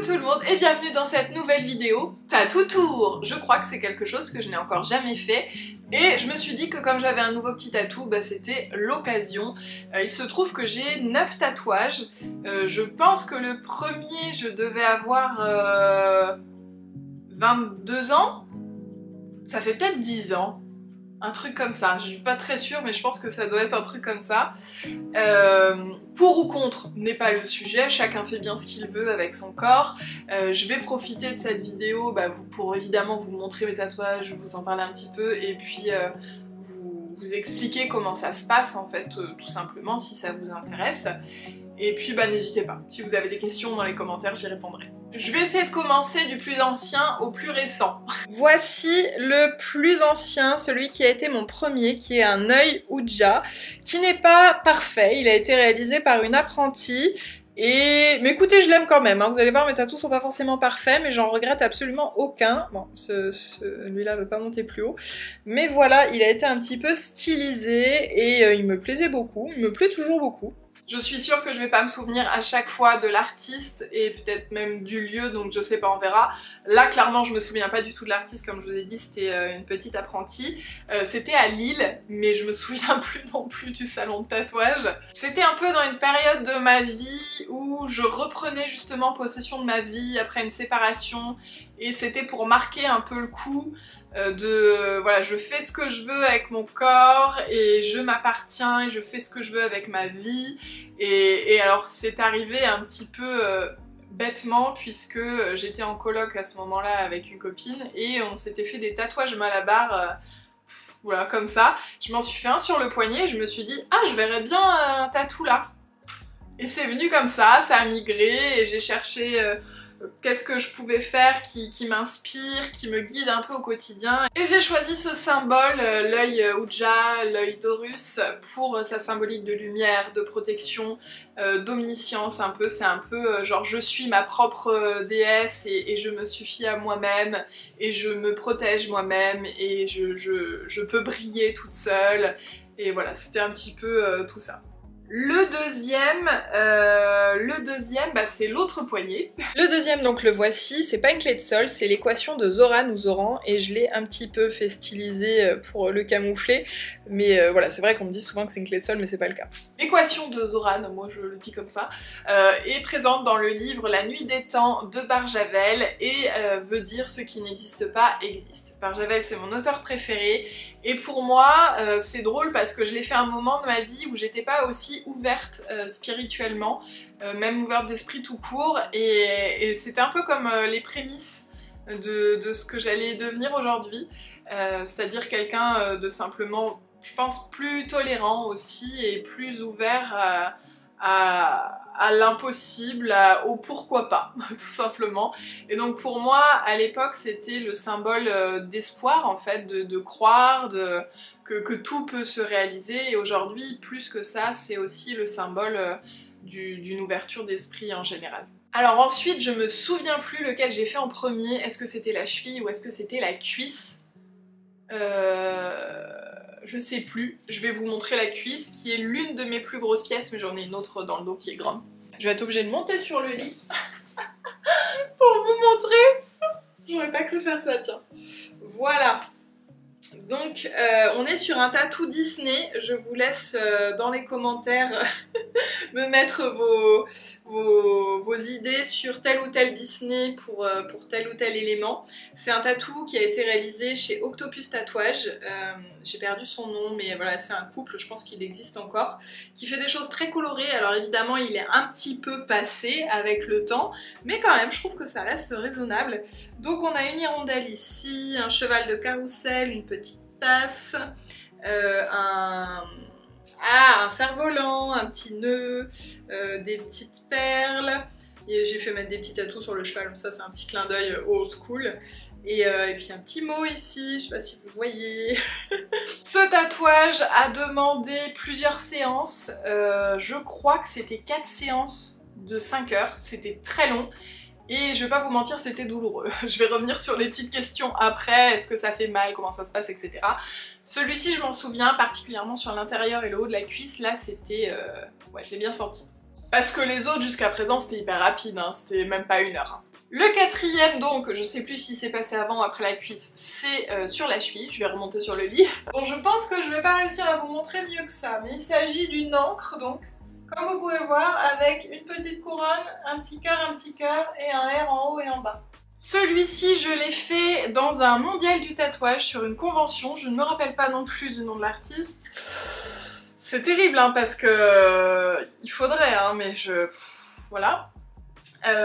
tout le monde et bienvenue dans cette nouvelle vidéo Tattoo Tour. Je crois que c'est quelque chose que je n'ai encore jamais fait et je me suis dit que comme j'avais un nouveau petit tatou, bah, c'était l'occasion. Il se trouve que j'ai 9 tatouages. Je pense que le premier, je devais avoir 22 ans. Ça fait peut-être 10 ans. Un truc comme ça, je suis pas très sûre mais je pense que ça doit être un truc comme ça. Pour ou contre n'est pas le sujet, chacun fait bien ce qu'il veut avec son corps. Je vais profiter de cette vidéo pour évidemment vous montrer mes tatouages, vous en parler un petit peu et puis vous expliquer comment ça se passe en fait tout simplement si ça vous intéresse. Et puis n'hésitez pas, si vous avez des questions dans les commentaires j'y répondrai. Je vais essayer de commencer du plus ancien au plus récent. Voici le plus ancien, celui qui a été mon premier, qui est un œil Ouija, qui n'est pas parfait, il a été réalisé par une apprentie. Mais écoutez, je l'aime quand même, hein. Vous allez voir, mes tatous sont pas forcément parfaits, mais j'en regrette absolument aucun. Bon, celui-là veut pas monter plus haut. Mais voilà, il a été un petit peu stylisé et il me plaisait beaucoup, il me plaît toujours beaucoup. Je suis sûre que je vais pas me souvenir à chaque fois de l'artiste et peut-être même du lieu, donc je sais pas, on verra. Là, clairement, je me souviens pas du tout de l'artiste, comme je vous ai dit, c'était une petite apprentie. C'était à Lille, mais je me souviens plus non plus du salon de tatouage. C'était un peu dans une période de ma vie où je reprenais justement possession de ma vie après une séparation et c'était pour marquer un peu le coup voilà, je fais ce que je veux avec mon corps et je m'appartiens et je fais ce que je veux avec ma vie. Et alors c'est arrivé un petit peu bêtement puisque j'étais en coloc à ce moment-là avec une copine et on s'était fait des tatouages Malabar, voilà, comme ça. Je m'en suis fait un sur le poignet et je me suis dit « Ah, je verrais bien un tatou là !» Et c'est venu comme ça a migré et j'ai cherché qu'est-ce que je pouvais faire qui m'inspire, qui me guide un peu au quotidien. Et j'ai choisi ce symbole, l'œil Ouija, l'œil d'Horus, pour sa symbolique de lumière, de protection, d'omniscience un peu. C'est un peu genre je suis ma propre déesse et je me suffis à moi-même et je me protège moi-même et je peux briller toute seule. Et voilà, c'était un petit peu tout ça. Le deuxième, c'est l'autre poignet. Le deuxième, donc le voici, c'est pas une clé de sol, c'est l'équation de Zoran ou Zoran, et je l'ai un petit peu fait styliser pour le camoufler, mais voilà, c'est vrai qu'on me dit souvent que c'est une clé de sol, mais c'est pas le cas. L'équation de Zoran, moi je le dis comme ça, est présente dans le livre La Nuit des Temps de Barjavel, et veut dire ce qui n'existe pas existe. Barjavel, c'est mon auteur préféré, et pour moi, c'est drôle parce que je l'ai fait un moment de ma vie où j'étais pas aussi ouverte spirituellement, même ouverte d'esprit tout court, et c'était un peu comme les prémices de ce que j'allais devenir aujourd'hui, c'est-à-dire quelqu'un de simplement, je pense, plus tolérant aussi et plus ouvert à l'impossible, au pourquoi pas, tout simplement. Et donc pour moi, à l'époque, c'était le symbole d'espoir, en fait, de croire, que tout peut se réaliser. Et aujourd'hui, plus que ça, c'est aussi le symbole d'une ouverture d'esprit en général. Alors ensuite, je me souviens plus lequel j'ai fait en premier. Est-ce que c'était la cheville ou est-ce que c'était la cuisse ? Je sais plus, je vais vous montrer la cuisse qui est l'une de mes plus grosses pièces, mais j'en ai une autre dans le dos qui est grande. Je vais être obligée de monter sur le lit pour vous montrer. J'aurais pas cru faire ça, tiens. Voilà. Donc on est sur un tatou Disney, je vous laisse dans les commentaires me mettre vos idées sur tel ou tel Disney pour tel ou tel élément. C'est un tatou qui a été réalisé chez Octopus Tatouage, j'ai perdu son nom mais voilà, c'est un couple, je pense qu'il existe encore, qui fait des choses très colorées. Alors évidemment il est un petit peu passé avec le temps, mais quand même je trouve que ça reste raisonnable. Donc on a une hirondelle ici, un cheval de carrousel, une petite tasse, un cerf-volant, un petit nœud, des petites perles. J'ai fait mettre des petits tatous sur le cheval, comme ça c'est un petit clin d'œil old school. Et puis un petit mot ici, je sais pas si vous voyez. Ce tatouage a demandé plusieurs séances, je crois que c'était 4 séances de 5 heures, c'était très long. Et je vais pas vous mentir, c'était douloureux. Je vais revenir sur les petites questions après, est-ce que ça fait mal, comment ça se passe, etc. Celui-ci, je m'en souviens, particulièrement sur l'intérieur et le haut de la cuisse, là c'était... ouais, je l'ai bien senti. Parce que les autres, jusqu'à présent, c'était hyper rapide, hein. C'était même pas 1 heure. Hein. Le quatrième, donc, je sais plus si c'est passé avant ou après la cuisse, c'est sur la cheville, je vais remonter sur le lit. Bon, je pense que je vais pas réussir à vous montrer mieux que ça, mais il s'agit d'une encre, donc, comme vous pouvez voir, avec une petite couronne, un petit cœur et un R en haut et en bas. Celui-ci, je l'ai fait dans un mondial du tatouage sur une convention, je ne me rappelle pas non plus du nom de l'artiste. C'est terrible, hein, parce que... il faudrait, hein, mais voilà.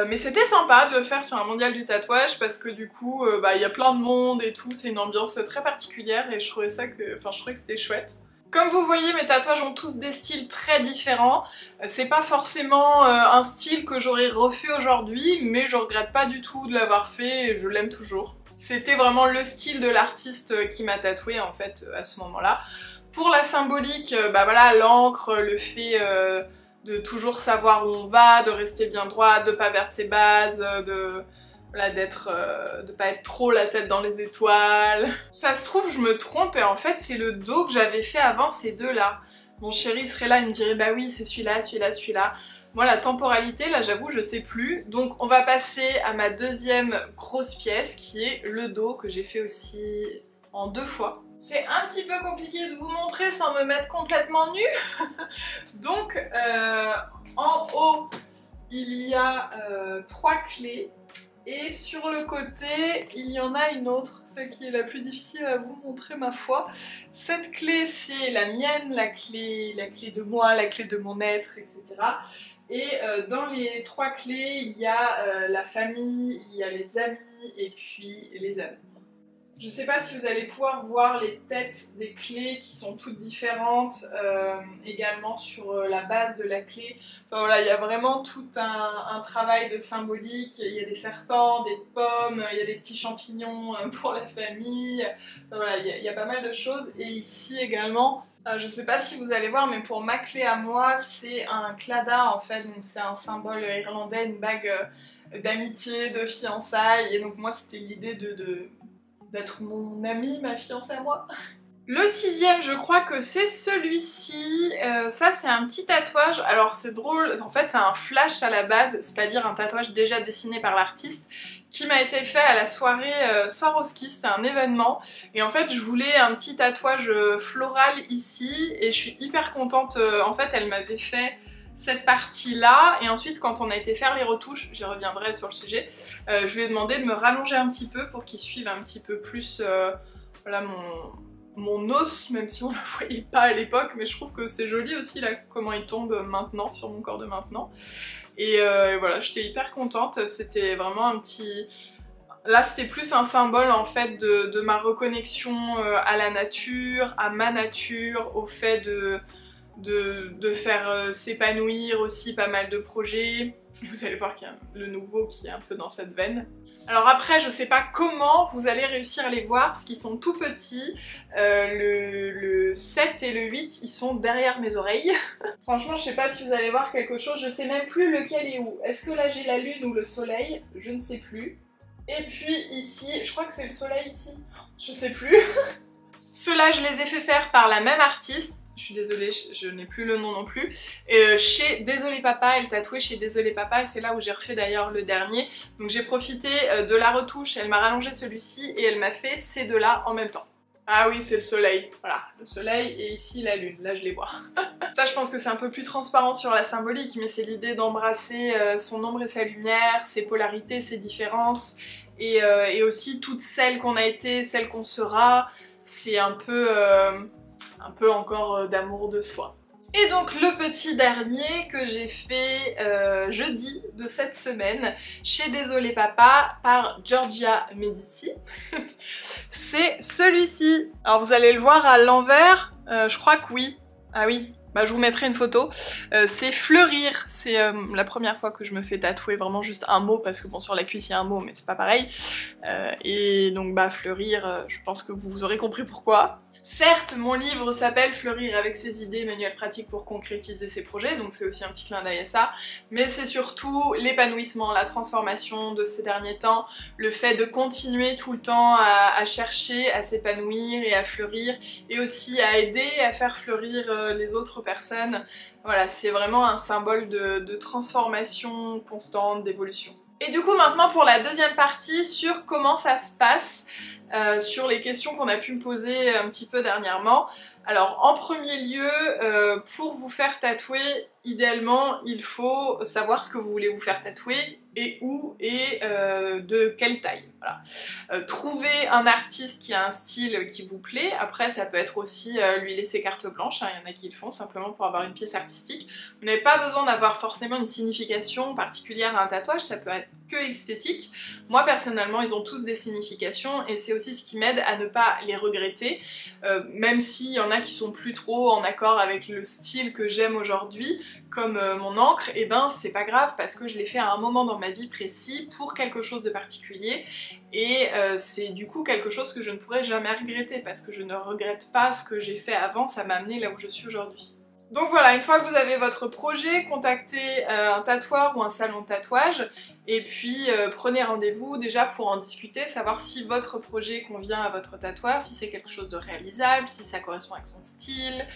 Mais c'était sympa de le faire sur un mondial du tatouage parce que du coup, il y a plein de monde et tout, c'est une ambiance très particulière et je trouvais que c'était chouette. Comme vous voyez, mes tatouages ont tous des styles très différents. C'est pas forcément un style que j'aurais refait aujourd'hui, mais je regrette pas du tout de l'avoir fait et je l'aime toujours. C'était vraiment le style de l'artiste qui m'a tatoué en fait à ce moment-là. Pour la symbolique, voilà, l'encre, le fait de toujours savoir où on va, de rester bien droit, de pas perdre ses bases, voilà, de pas être trop la tête dans les étoiles. Ça se trouve, je me trompe et en fait c'est le dos que j'avais fait avant ces deux-là. Mon chéri serait là, il me dirait bah oui c'est celui-là, celui-là, celui-là. Moi la temporalité, là j'avoue je sais plus. Donc on va passer à ma deuxième grosse pièce qui est le dos que j'ai fait aussi en 2 fois. C'est un petit peu compliqué de vous montrer sans me mettre complètement nue. Donc en haut il y a 3 clés et sur le côté il y en a une autre, celle qui est la plus difficile à vous montrer ma foi. Cette clé c'est la mienne, la clé de moi, la clé de mon être, etc. Et dans les 3 clés il y a la famille, il y a les amis et puis les amis. Je sais pas si vous allez pouvoir voir les têtes des clés qui sont toutes différentes également sur la base de la clé. Enfin voilà, il y a vraiment tout un travail de symbolique. Il y a des serpents, des pommes, il y a des petits champignons pour la famille. Enfin, voilà, il y a pas mal de choses. Et ici également, je sais pas si vous allez voir, mais pour ma clé à moi, c'est un claddagh en fait. Donc c'est un symbole irlandais, une bague d'amitié, de fiançailles. Et donc moi c'était l'idée d'être mon ami, ma fiancée à moi. Le 6e, je crois que c'est celui-ci. Ça, c'est un petit tatouage. Alors, c'est drôle. En fait, c'est un flash à la base, c'est-à-dire un tatouage déjà dessiné par l'artiste qui m'a été fait à la soirée Swarovski. C'était un événement. Et en fait, je voulais un petit tatouage floral ici. Et je suis hyper contente. En fait, elle m'avait fait cette partie-là, et ensuite quand on a été faire les retouches, j'y reviendrai sur le sujet, je lui ai demandé de me rallonger un petit peu pour qu'il suive un petit peu plus voilà, mon os, même si on ne le voyait pas à l'époque, mais je trouve que c'est joli aussi là comment il tombe maintenant, sur mon corps de maintenant. Et voilà, j'étais hyper contente, c'était vraiment un petit... Là c'était plus un symbole en fait de ma reconnexion à la nature, à ma nature, au fait de faire s'épanouir aussi pas mal de projets. Vous allez voir qu'il y a le nouveau qui est un peu dans cette veine. Alors après, je sais pas comment vous allez réussir à les voir parce qu'ils sont tout petits. Le 7 et le 8, ils sont derrière mes oreilles. Franchement, je sais pas si vous allez voir quelque chose. Je sais même plus lequel est où. Est-ce que là j'ai la lune ou le soleil? Je ne sais plus. Et puis ici, je crois que c'est le soleil ici. Je sais plus. Ceux-là, je les ai fait faire par la même artiste. Je suis désolée, je n'ai plus le nom non plus. Chez Désolé Papa, elle tatouait chez Désolé Papa et c'est là où j'ai refait d'ailleurs le dernier. Donc j'ai profité de la retouche, elle m'a rallongé celui-ci et elle m'a fait ces deux-là en même temps. Ah oui, c'est le soleil, voilà, le soleil et ici la lune, là je les vois. Ça je pense que c'est un peu plus transparent sur la symbolique, mais c'est l'idée d'embrasser son ombre et sa lumière, ses polarités, ses différences et aussi toutes celles qu'on a été, celles qu'on sera. C'est un peu encore d'amour de soi. Et donc le petit dernier que j'ai fait jeudi de cette semaine chez Désolé Papa par Giorgia Medici, c'est celui-ci. Alors vous allez le voir à l'envers, je crois que oui. Ah oui, bah je vous mettrai une photo. C'est Fleurir, c'est la première fois que je me fais tatouer vraiment juste un mot parce que bon sur la cuisse il y a un mot mais c'est pas pareil. Et donc bah Fleurir, je pense que vous aurez compris pourquoi. Certes, mon livre s'appelle Fleurir avec ses idées, manuels pratiques pour concrétiser ses projets, donc c'est aussi un petit clin d'œil à ça, mais c'est surtout l'épanouissement, la transformation de ces derniers temps, le fait de continuer tout le temps à chercher, à s'épanouir et à fleurir, et aussi à aider à faire fleurir les autres personnes. Voilà, c'est vraiment un symbole de transformation constante, d'évolution. Et du coup maintenant pour la deuxième partie sur comment ça se passe, sur les questions qu'on a pu me poser un petit peu dernièrement. Alors en premier lieu, pour vous faire tatouer, idéalement il faut savoir ce que vous voulez vous faire tatouer et où et de quelle taille. Voilà. Trouvez un artiste qui a un style qui vous plaît. Après ça peut être aussi lui laisser carte blanche, hein. Il y en a qui le font simplement pour avoir une pièce artistique. Vous n'avez pas besoin d'avoir forcément une signification particulière à un tatouage, ça peut être que esthétique. Moi personnellement ils ont tous des significations et c'est aussi ce qui m'aide à ne pas les regretter, même s'il y en a qui sont plus trop en accord avec le style que j'aime aujourd'hui, comme mon encre, et ben c'est pas grave parce que je l'ai fait à un moment dans ma vie précis pour quelque chose de particulier et c'est du coup quelque chose que je ne pourrais jamais regretter parce que je ne regrette pas ce que j'ai fait avant, ça m'a amené là où je suis aujourd'hui. Donc voilà, une fois que vous avez votre projet, contactez un tatoueur ou un salon de tatouage et puis prenez rendez-vous déjà pour en discuter, savoir si votre projet convient à votre tatoueur, si c'est quelque chose de réalisable, si ça correspond avec son style,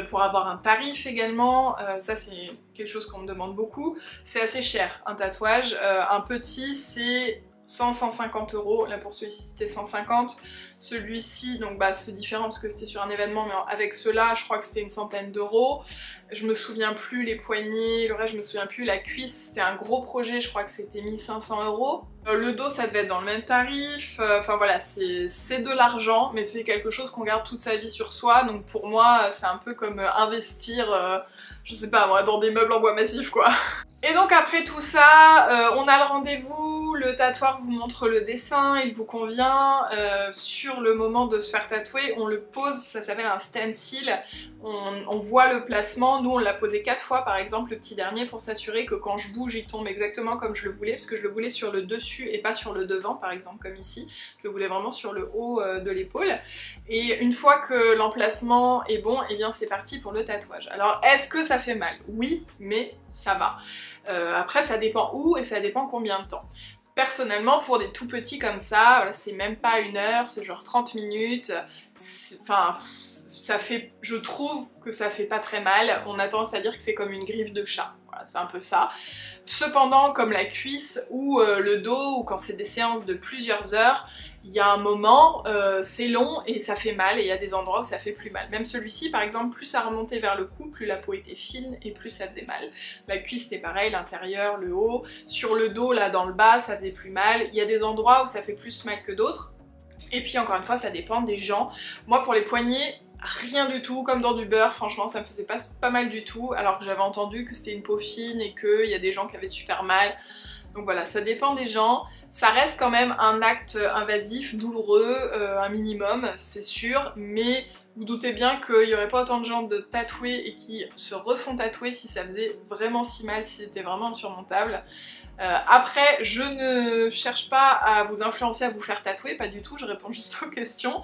pour avoir un tarif également, ça c'est quelque chose qu'on me demande beaucoup. C'est assez cher un tatouage, un petit c'est 100-150 €, là pour celui-ci c'était 150, celui-ci donc bah c'est différent parce que c'était sur un événement, mais avec ceux-là je crois que c'était une centaine d'euros. Je me souviens plus les poignets, le reste je me souviens plus, la cuisse c'était un gros projet, je crois que c'était 1500 €. Le dos ça devait être dans le même tarif, enfin voilà c'est de l'argent mais c'est quelque chose qu'on garde toute sa vie sur soi, donc pour moi c'est un peu comme investir, je sais pas moi, dans des meubles en bois massif quoi. Et donc après tout ça, on a le rendez-vous, le tatoueur vous montre le dessin, il vous convient, sur le moment de se faire tatouer, on le pose, ça s'appelle un stencil, on voit le placement, nous on l'a posé 4 fois par exemple, le petit dernier, pour s'assurer que quand je bouge il tombe exactement comme je le voulais, parce que je le voulais sur le dessus et pas sur le devant par exemple comme ici, je le voulais vraiment sur le haut de l'épaule, et une fois que l'emplacement est bon, et bien c'est parti pour le tatouage. Alors est-ce que ça fait mal? Oui, mais ça va. Après ça dépend où et ça dépend combien de temps. Personnellement pour des tout petits comme ça, voilà, c'est même pas 1 heure, c'est genre 30 minutes, enfin ça fait, je trouve que ça fait pas très mal, on a tendance à dire que c'est comme une griffe de chat, voilà, c'est un peu ça. Cependant comme la cuisse ou le dos, ou quand c'est des séances de plusieurs heures, il y a un moment, c'est long et ça fait mal, et il y a des endroits où ça fait plus mal. Même celui-ci par exemple, plus ça remontait vers le cou, plus la peau était fine et plus ça faisait mal. La cuisse c'était pareil, l'intérieur, le haut. Sur le dos là dans le bas ça faisait plus mal. Il y a des endroits où ça fait plus mal que d'autres. Et puis encore une fois ça dépend des gens. Moi pour les poignets, rien du tout, comme dans du beurre, franchement ça me faisait pas mal du tout, alors que j'avais entendu que c'était une peau fine et qu'il y a des gens qui avaient super mal. Donc voilà, ça dépend des gens, ça reste quand même un acte invasif, douloureux, un minimum, c'est sûr, mais vous doutez bien qu'il n'y aurait pas autant de gens de tatoués et qui se refont tatouer si ça faisait vraiment si mal, si c'était vraiment insurmontable. Après, je ne cherche pas à vous influencer à vous faire tatouer, pas du tout, je réponds juste aux questions.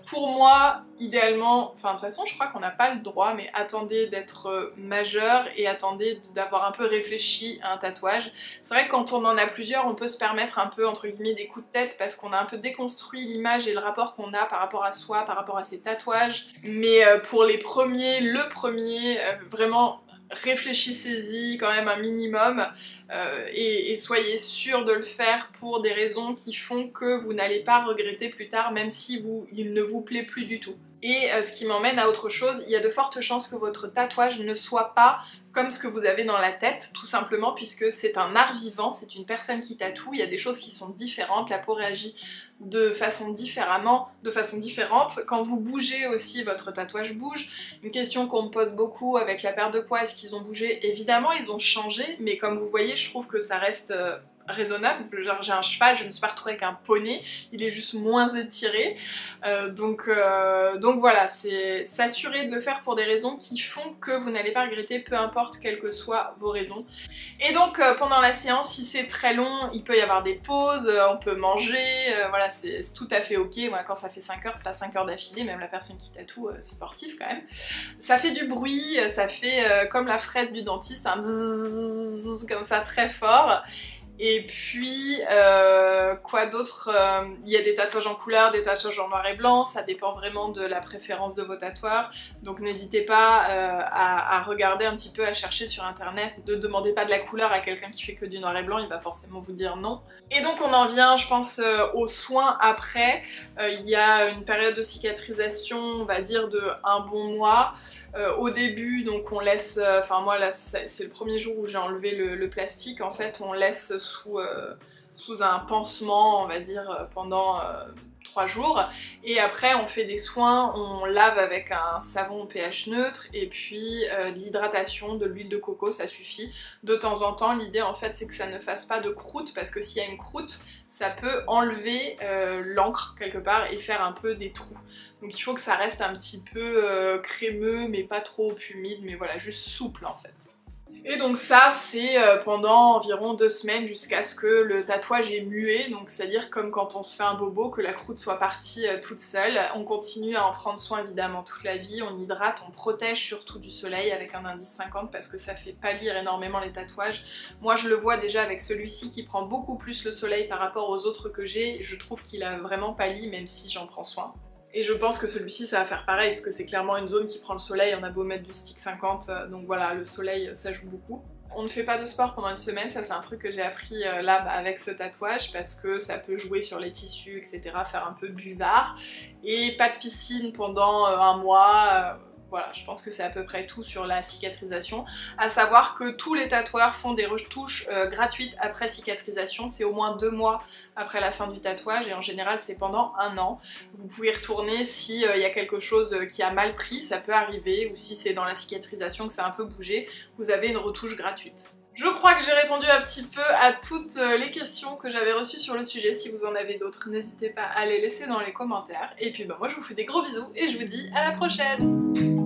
Pour moi, idéalement, enfin de toute façon je crois qu'on n'a pas le droit, mais attendez d'être majeur et attendez d'avoir un peu réfléchi à un tatouage. C'est vrai que quand on en a plusieurs, on peut se permettre un peu entre guillemets des coups de tête parce qu'on a un peu déconstruit l'image et le rapport qu'on a par rapport à soi, par rapport à ses tatouages. Mais pour les premiers, le premier, vraiment réfléchissez-y quand même un minimum et soyez sûr de le faire pour des raisons qui font que vous n'allez pas regretter plus tard, même si il ne vous plaît plus du tout. Et ce qui m'emmène à autre chose, il y a de fortes chances que votre tatouage ne soit pas comme ce que vous avez dans la tête, tout simplement puisque c'est un art vivant, c'est une personne qui tatoue, il y a des choses qui sont différentes, la peau réagit de façon différente. Quand vous bougez aussi, votre tatouage bouge. Une question qu'on me pose beaucoup avec la perte de poids, est-ce qu'ils ont bougé? Évidemment, ils ont changé, mais comme vous voyez, je trouve que ça reste raisonnable. Genre j'ai un cheval, je me suis pas retrouvée avec un poney, il est juste moins étiré. Donc voilà, c'est s'assurer de le faire pour des raisons qui font que vous n'allez pas regretter, peu importe quelles que soient vos raisons. Et donc pendant la séance, si c'est très long, il peut y avoir des pauses, on peut manger, voilà, c'est tout à fait ok. Moi, quand ça fait 5 heures, c'est pas 5 heures d'affilée, même la personne qui tatoue, c'est sportif quand même. Ça fait du bruit, ça fait comme la fraise du dentiste, un bzzz, comme ça très fort. Et puis, quoi d'autre, il y a des tatouages en couleur, des tatouages en noir et blanc, ça dépend vraiment de la préférence de vos tatoueurs. Donc n'hésitez pas à regarder un petit peu, à chercher sur internet. Ne demandez pas de la couleur à quelqu'un qui fait que du noir et blanc, il va forcément vous dire non. Et donc on en vient, je pense, aux soins après. Il y a une période de cicatrisation, on va dire de un bon mois. Au début, donc on laisse, enfin moi là c'est le premier jour où j'ai enlevé le plastique, en fait on laisse sous un pansement, on va dire, pendant 3 jours, et après on fait des soins, on lave avec un savon pH neutre, et puis de l'hydratation, de l'huile de coco, ça suffit. De temps en temps, l'idée en fait c'est que ça ne fasse pas de croûte, parce que s'il y a une croûte, ça peut enlever l'encre quelque part et faire un peu des trous. Donc il faut que ça reste un petit peu crémeux, mais pas trop humide, mais voilà, juste souple en fait. Et donc ça c'est pendant environ 2 semaines jusqu'à ce que le tatouage est mué, donc c'est-à-dire comme quand on se fait un bobo, que la croûte soit partie toute seule. On continue à en prendre soin évidemment toute la vie, on hydrate, on protège surtout du soleil avec un indice 50 parce que ça fait pâlir énormément les tatouages. Moi je le vois déjà avec celui-ci qui prend beaucoup plus le soleil par rapport aux autres que j'ai, je trouve qu'il a vraiment pâli même si j'en prends soin. Et je pense que celui-ci ça va faire pareil, parce que c'est clairement une zone qui prend le soleil, on a beau mettre du stick 50, donc voilà, le soleil ça joue beaucoup. On ne fait pas de sport pendant une semaine, ça c'est un truc que j'ai appris là avec ce tatouage, parce que ça peut jouer sur les tissus, etc., faire un peu buvard. Et pas de piscine pendant un mois, voilà, je pense que c'est à peu près tout sur la cicatrisation. À savoir que tous les tatoueurs font des retouches gratuites après cicatrisation, c'est au moins 2 mois après la fin du tatouage, et en général c'est pendant 1 an. Vous pouvez retourner si y a quelque chose qui a mal pris, ça peut arriver, ou si c'est dans la cicatrisation que ça a un peu bougé, vous avez une retouche gratuite. Je crois que j'ai répondu un petit peu à toutes les questions que j'avais reçues sur le sujet. Si vous en avez d'autres, n'hésitez pas à les laisser dans les commentaires. Et puis bah moi je vous fais des gros bisous et je vous dis à la prochaine!